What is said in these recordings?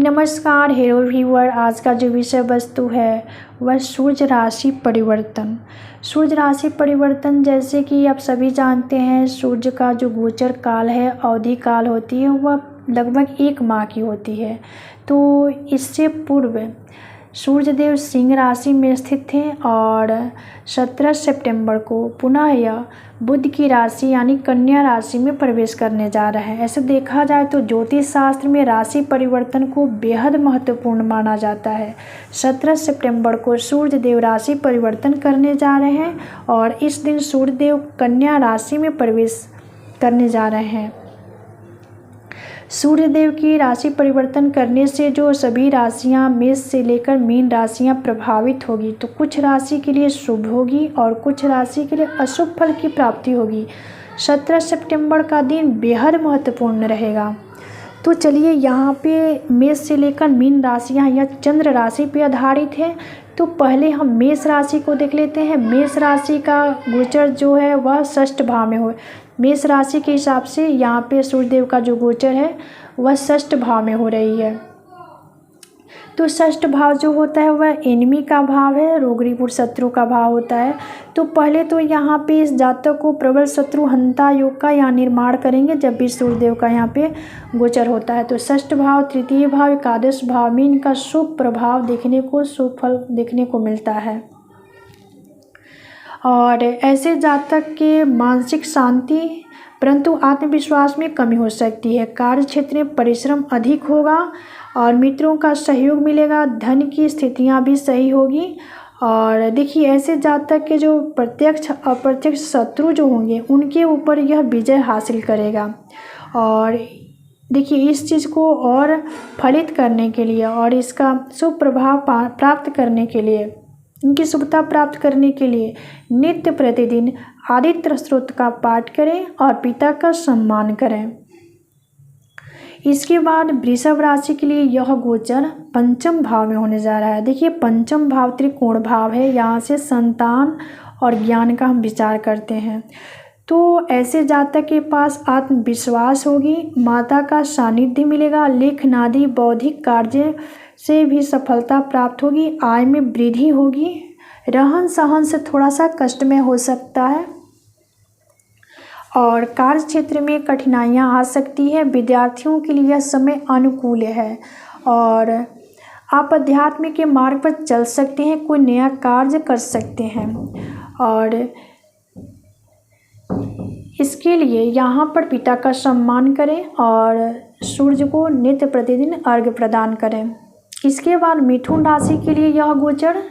नमस्कार हेरो व्यूअर। आज का जो विषय वस्तु है वह सूर्य राशि परिवर्तन। सूर्य राशि परिवर्तन जैसे कि आप सभी जानते हैं, सूर्य का जो गोचर काल है, अवधि काल होती है, वह लगभग 1 माह की होती है। तो इससे पूर्व सूर्यदेव सिंह राशि में स्थित थे और 17 सितंबर को पुनः यह बुध की राशि यानी कन्या राशि में प्रवेश करने जा रहे हैं। ऐसे देखा जाए तो ज्योतिष शास्त्र में राशि परिवर्तन को बेहद महत्वपूर्ण माना जाता है। 17 सितंबर को सूर्यदेव राशि परिवर्तन करने जा रहे हैं और इस दिन सूर्यदेव कन्या राशि में प्रवेश करने जा रहे हैं। सूर्यदेव की राशि परिवर्तन करने से जो सभी राशियां मेष से लेकर मीन राशियां प्रभावित होगी, तो कुछ राशि के लिए शुभ होगी और कुछ राशि के लिए अशुभ फल की प्राप्ति होगी। 17 सितंबर का दिन बेहद महत्वपूर्ण रहेगा। तो चलिए, यहाँ पे मेष से लेकर मीन राशियाँ या चंद्र राशि पे आधारित है। तो पहले हम मेष राशि को देख लेते हैं। मेष राशि का गोचर जो है वह षष्ठ भाव में हो। मेष राशि के हिसाब से यहाँ पे सूर्यदेव का जो गोचर है वह षष्ठ भाव में हो रही है। तो षष्ठ भाव जो होता है वह एनिमी का भाव है, रोगरीपुर शत्रु का भाव होता है। तो पहले तो यहाँ पे इस जातक को प्रबल शत्रु हंता योग का यहाँ निर्माण करेंगे जब भी सूर्यदेव का यहाँ पे गोचर होता है। तो षष्ठ भाव, तृतीय भाव, एकादश भाव में इनका शुभ प्रभाव देखने को, शुभ फल देखने को मिलता है। और ऐसे जातक के मानसिक शांति परंतु आत्मविश्वास में कमी हो सकती है। कार्य क्षेत्र में परिश्रम अधिक होगा और मित्रों का सहयोग मिलेगा। धन की स्थितियां भी सही होगी। और देखिए, ऐसे जातक के जो प्रत्यक्ष अप्रत्यक्ष शत्रु जो होंगे उनके ऊपर यह विजय हासिल करेगा। और देखिए, इस चीज़ को और फलित करने के लिए और इसका शुभ प्रभाव प्राप्त करने के लिए, इनकी शुभता प्राप्त करने के लिए नित्य प्रतिदिन आदित्य स्तोत्र का पाठ करें और पिता का सम्मान करें। इसके बाद वृषभ राशि के लिए यह गोचर पंचम भाव में होने जा रहा है। देखिए, पंचम भाव त्रिकोण भाव है। यहाँ से संतान और ज्ञान का हम विचार करते हैं। तो ऐसे जातक के पास आत्मविश्वास होगी, माता का सानिध्य मिलेगा, लेखनादि बौद्धिक कार्य से भी सफलता प्राप्त होगी, आय में वृद्धि होगी। रहन सहन से थोड़ा सा कष्टमय हो सकता है और कार्य क्षेत्र में कठिनाइयां आ सकती है। विद्यार्थियों के लिए यह समय अनुकूल है और आप अध्यात्म के मार्ग पर चल सकते हैं, कोई नया कार्य कर सकते हैं। और इसके लिए यहाँ पर पिता का सम्मान करें और सूर्य को नित्य प्रतिदिन अर्घ्य प्रदान करें। इसके बाद मिथुन राशि के लिए यह गोचर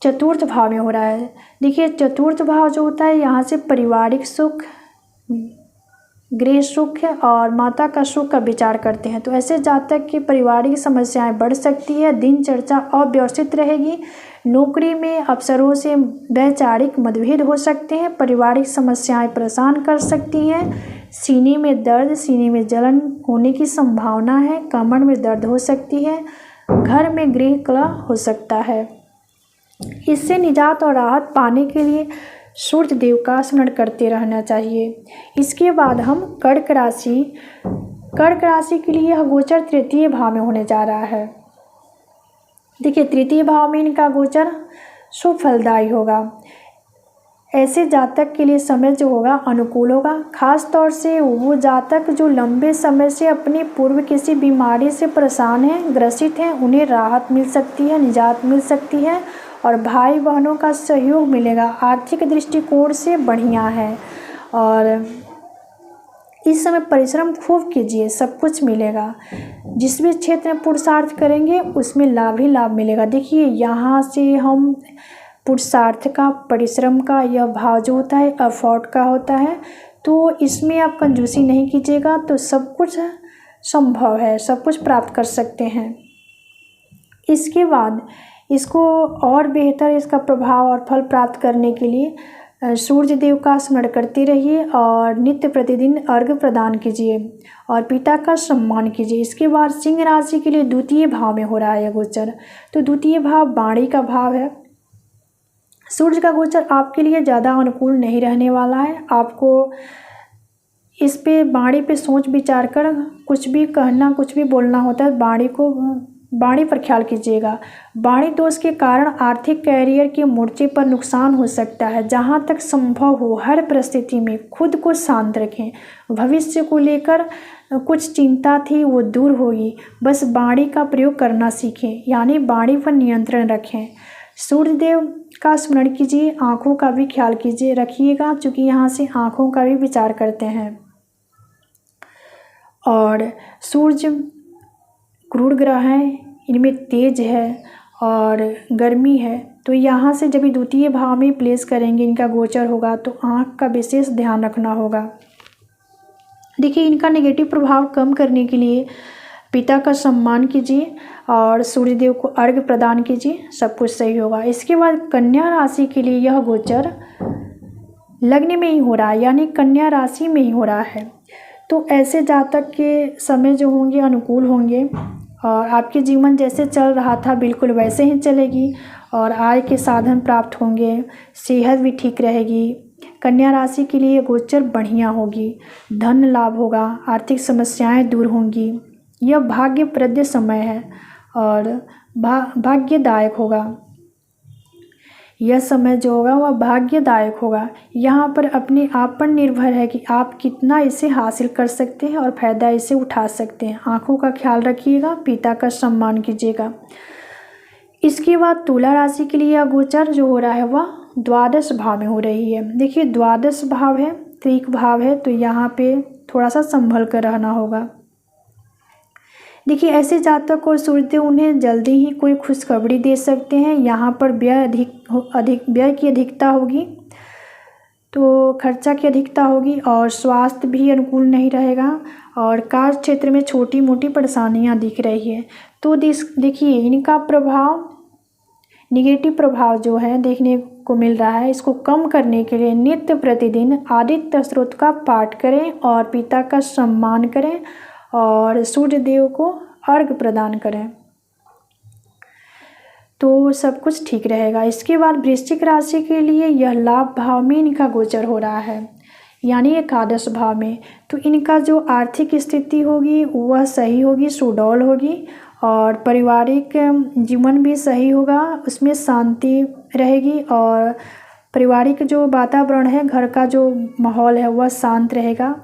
चतुर्थ भाव में हो रहा है। देखिए, चतुर्थ भाव जो होता है, यहाँ से पारिवारिक सुख, गृह सुख और माता का सुख का विचार करते हैं। तो ऐसे जातक की पारिवारिक समस्याएं बढ़ सकती है, दिनचर्या अव्यवस्थित रहेगी, नौकरी में अफसरों से वैचारिक मतभेद हो सकते हैं, पारिवारिक समस्याएं परेशान कर सकती हैं, सीने में दर्द, सीने में जलन होने की संभावना है, कमर में दर्द हो सकती है, घर में गृह कलह हो सकता है। इससे निजात और राहत पाने के लिए सूर्य देव का स्मरण करते रहना चाहिए। इसके बाद हम कर्क राशि के लिए यह गोचर तृतीय भाव में होने जा रहा है। देखिए, तृतीय भाव में इनका गोचर शुभ फलदायी होगा। ऐसे जातक के लिए समय जो होगा अनुकूल होगा। खास तौर से वो जातक जो लंबे समय से अपनी पूर्व किसी बीमारी से परेशान हैं, ग्रसित हैं, उन्हें राहत मिल सकती है, निजात मिल सकती है और भाई बहनों का सहयोग मिलेगा। आर्थिक दृष्टिकोण से बढ़िया है और इस समय परिश्रम खूब कीजिए, सब कुछ मिलेगा। जिस भी क्षेत्र में पुरुषार्थ करेंगे उसमें लाभ ही लाभ मिलेगा। देखिए, यहाँ से हम पुरुषार्थ का, परिश्रम का यह भाव जो होता है एफर्ट का होता है। तो इसमें आप कंजूसी नहीं कीजिएगा तो सब कुछ संभव है, सब कुछ प्राप्त कर सकते हैं। इसके बाद इसको और बेहतर इसका प्रभाव और फल प्राप्त करने के लिए सूर्य देव का स्मरण करते रहिए और नित्य प्रतिदिन अर्घ्य प्रदान कीजिए और पिता का सम्मान कीजिए। इसके बाद सिंह राशि के लिए द्वितीय भाव में हो रहा है यह गोचर। तो द्वितीय भाव वाणी का भाव है। सूर्य का गोचर आपके लिए ज़्यादा अनुकूल नहीं रहने वाला है। आपको इस पे वाणी पे सोच विचार कर कुछ भी कहना, कुछ भी बोलना होता है, वाणी पर ख्याल कीजिएगा। वाणी दोष के कारण आर्थिक कैरियर के मोर्चे पर नुकसान हो सकता है। जहाँ तक संभव हो हर परिस्थिति में खुद को शांत रखें। भविष्य को लेकर कुछ चिंता थी वो दूर होगी, बस वाणी का प्रयोग करना सीखें, यानी वाणी पर नियंत्रण रखें। सूर्यदेव का स्मरण कीजिए, आँखों का भी ख्याल कीजिए रखिएगा, क्योंकि यहाँ से आँखों का भी विचार करते हैं। और सूर्य क्रूर ग्रह है, इनमें तेज है और गर्मी है, तो यहाँ से जब द्वितीय भाव में प्लेस करेंगे, इनका गोचर होगा, तो आँख का विशेष ध्यान रखना होगा। देखिए, इनका नेगेटिव प्रभाव कम करने के लिए पिता का सम्मान कीजिए और सूर्यदेव को अर्घ्य प्रदान कीजिए, सब कुछ सही होगा। इसके बाद कन्या राशि के लिए यह गोचर लग्न में ही हो रहा है, यानी कन्या राशि में ही हो रहा है। तो ऐसे जातक के समय जो होंगे अनुकूल होंगे और आपके जीवन जैसे चल रहा था बिल्कुल वैसे ही चलेगी और आय के साधन प्राप्त होंगे, सेहत भी ठीक रहेगी। कन्या राशि के लिए गोचर बढ़िया होगी, धन लाभ होगा, आर्थिक समस्याएं दूर होंगी। यह भाग्यप्रद समय है और भाग्यदायक होगा। यह समय जो होगा वह भाग्यदायक होगा। यहाँ पर अपने आप पर निर्भर है कि आप कितना इसे हासिल कर सकते हैं और फायदा इसे उठा सकते हैं। आँखों का ख्याल रखिएगा, पिता का सम्मान कीजिएगा। इसके बाद तुला राशि के लिए यह गोचर जो हो रहा है वह द्वादश भाव में हो रही है। देखिए, द्वादश भाव है, त्रिक भाव है, तो यहाँ पे थोड़ा सा संभल कर रहना होगा। देखिए, ऐसे जातक को सूर्यदेव उन्हें जल्दी ही कोई खुशखबरी दे सकते हैं। यहाँ पर व्यय की अधिकता होगी, तो खर्चा की अधिकता होगी और स्वास्थ्य भी अनुकूल नहीं रहेगा और कार्य क्षेत्र में छोटी मोटी परेशानियाँ दिख रही है। तो देखिए, इनका प्रभाव निगेटिव प्रभाव जो है देखने को मिल रहा है, इसको कम करने के लिए नित्य प्रतिदिन आदित्य स्तोत्र का पाठ करें और पिता का सम्मान करें और सूर्यदेव को अर्घ्य प्रदान करें, तो सब कुछ ठीक रहेगा। इसके बाद वृश्चिक राशि के लिए यह लाभ भाव में इनका गोचर हो रहा है, यानी एकादश भाव में। तो इनका जो आर्थिक स्थिति होगी वह सही होगी, सुडौल होगी और पारिवारिक जीवन भी सही होगा, उसमें शांति रहेगी और पारिवारिक जो वातावरण है, घर का जो माहौल है वह शांत रहेगा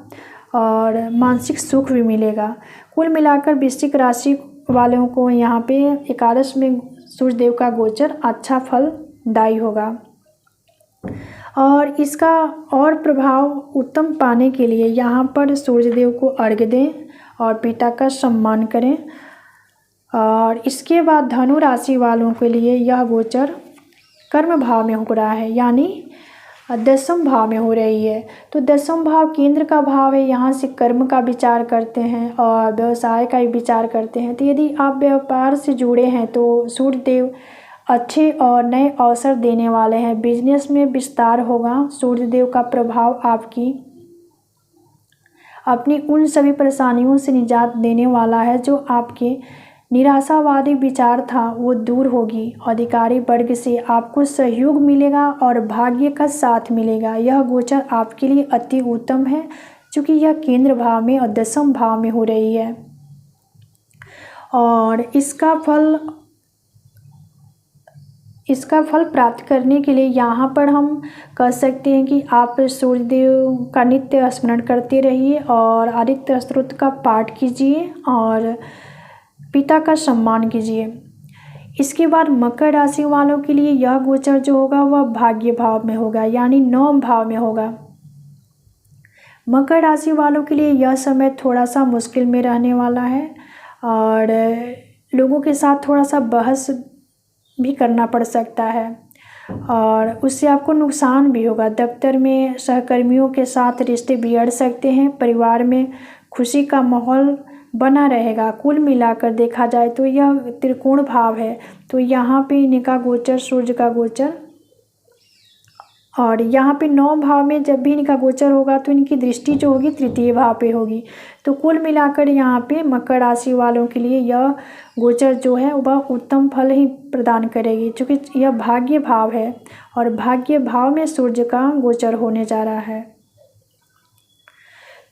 और मानसिक सुख भी मिलेगा। कुल मिलाकर वृश्चिक राशि वालों को यहाँ पे एकादश में सूर्यदेव का गोचर अच्छा फलदायी होगा। और इसका और प्रभाव उत्तम पाने के लिए यहाँ पर सूर्यदेव को अर्घ्य दें और पिता का सम्मान करें। और इसके बाद धनु राशि वालों के लिए यह गोचर कर्म भाव में हो रहा है, यानी दसम भाव में हो रही है। तो दसम भाव केंद्र का भाव है, यहाँ से कर्म का विचार करते हैं और व्यवसाय का भी विचार करते हैं। तो यदि आप व्यापार से जुड़े हैं तो सूर्यदेव अच्छे और नए अवसर देने वाले हैं, बिजनेस में विस्तार होगा। सूर्यदेव का प्रभाव आपकी अपनी उन सभी परेशानियों से निजात देने वाला है जो आपके निराशावादी विचार था वो दूर होगी। अधिकारी वर्ग से आपको सहयोग मिलेगा और भाग्य का साथ मिलेगा। यह गोचर आपके लिए अति उत्तम है, क्योंकि यह केंद्र भाव में और दसम भाव में हो रही है। और इसका फल प्राप्त करने के लिए यहाँ पर हम कह सकते हैं कि आप सूर्यदेव का नित्य स्मरण करते रहिए और आदित्य स्तोत्र का पाठ कीजिए और पिता का सम्मान कीजिए। इसके बाद मकर राशि वालों के लिए यह गोचर जो होगा वह भाग्य भाव में होगा, यानी 9 भाव में होगा। मकर राशि वालों के लिए यह समय थोड़ा सा मुश्किल में रहने वाला है और लोगों के साथ थोड़ा सा बहस भी करना पड़ सकता है और उससे आपको नुकसान भी होगा। दफ्तर में सहकर्मियों के साथ रिश्ते बिगड़ सकते हैं, परिवार में खुशी का माहौल बना रहेगा। कुल मिलाकर देखा जाए तो यह त्रिकोण भाव है, तो यहाँ पे इनका गोचर सूर्य का गोचर और यहाँ पे 9 भाव में जब भी इनका गोचर होगा तो इनकी दृष्टि जो होगी तृतीय भाव पे होगी। तो कुल मिलाकर यहाँ पे मकर राशि वालों के लिए यह गोचर जो है वह उत्तम फल ही प्रदान करेगी, क्योंकि यह भाग्य भाव है और भाग्य भाव में सूर्य का गोचर होने जा रहा है।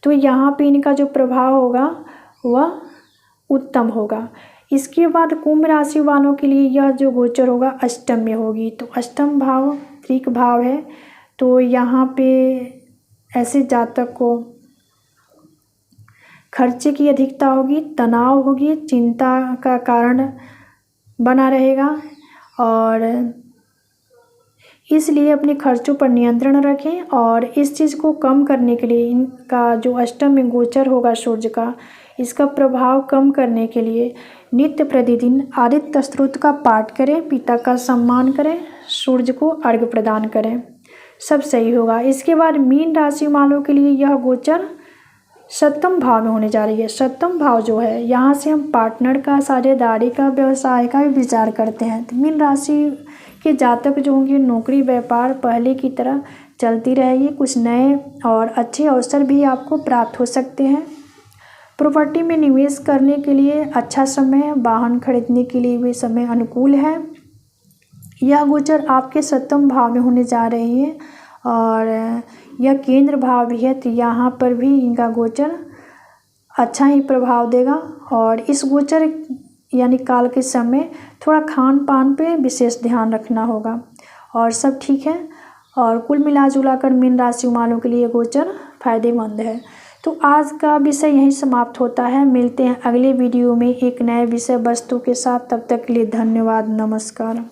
तो यहाँ पे इनका जो प्रभाव होगा वह उत्तम होगा। इसके बाद कुंभ राशि वालों के लिए यह जो गोचर होगा अष्टम में होगी। तो अष्टम भाव त्रिक भाव है, तो यहाँ पे ऐसे जातक को खर्चे की अधिकता होगी, तनाव होगी, चिंता का कारण बना रहेगा और इसलिए अपने खर्चों पर नियंत्रण रखें। और इस चीज़ को कम करने के लिए इनका जो अष्टम में गोचर होगा सूर्य का, इसका प्रभाव कम करने के लिए नित्य प्रतिदिन आदित्य स्तोत्र का पाठ करें, पिता का सम्मान करें, सूर्य को अर्घ्य प्रदान करें, सब सही होगा। इसके बाद मीन राशि वालों के लिए यह गोचर सप्तम भाव में होने जा रही है। सप्तम भाव जो है यहाँ से हम पार्टनर का, साझेदारी का, व्यवसाय का भी विचार करते हैं। तो मीन राशि के जातक जो होंगे नौकरी व्यापार पहले की तरह चलती रहेगी। कुछ नए और अच्छे अवसर भी आपको प्राप्त हो सकते हैं। प्रॉपर्टी में निवेश करने के लिए अच्छा समय, वाहन खरीदने के लिए भी समय अनुकूल है। यह गोचर आपके सप्तम भाव में होने जा रही है और यह केंद्र भाव भी है, तो यहाँ पर भी इनका गोचर अच्छा ही प्रभाव देगा। और इस गोचर यानी काल के समय थोड़ा खान पान पे विशेष ध्यान रखना होगा और सब ठीक है। और कुल मिला जुला कर मीन राशि वालों के लिए गोचर फायदेमंद है। तो आज का विषय यहीं समाप्त होता है। मिलते हैं अगले वीडियो में एक नए विषय वस्तु के साथ। तब तक के लिए धन्यवाद, नमस्कार।